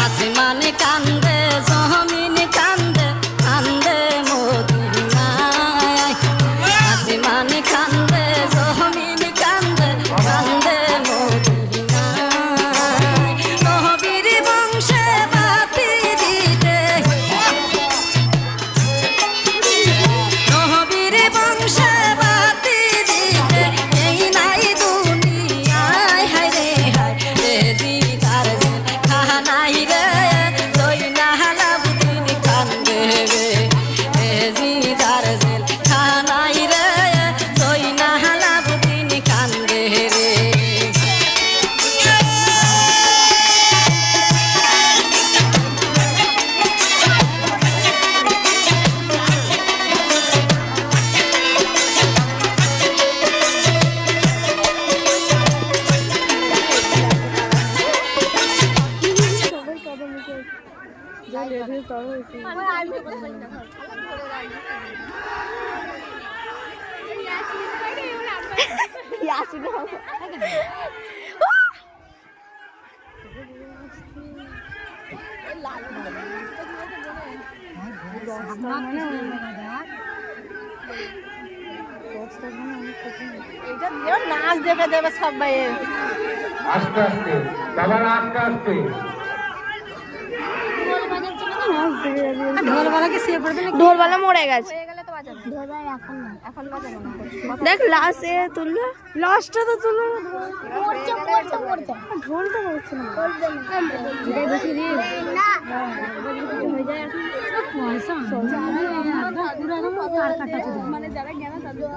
আসমানে কান্দে জমিন কান্দে কান্দে মদিনায় আসমানে কান্দে জমিন কান্দে কান্দে মদিনায় নবীর বংশে বাতি দিতে নবীর বংশে বাতি দিতে এই নাই দুনিয়ায় হায় রে হায় রে দিদার খানাই রে জয়না হালাবুদ্দিন কান্দে রে দিদার জেল খানাই রে জয়না হালাবুদ্দিন কান্দে রে নাচ দেখে দেবে সবাই আস্তে আস্তে বাবার আস্তে আস্তে ঢোলওয়ালা মরে গেছে দেখ লাস্ট তুললো লাস্টটা তো তুললো ঢোলটা করছে মানে যারা জ্ঞান তাদের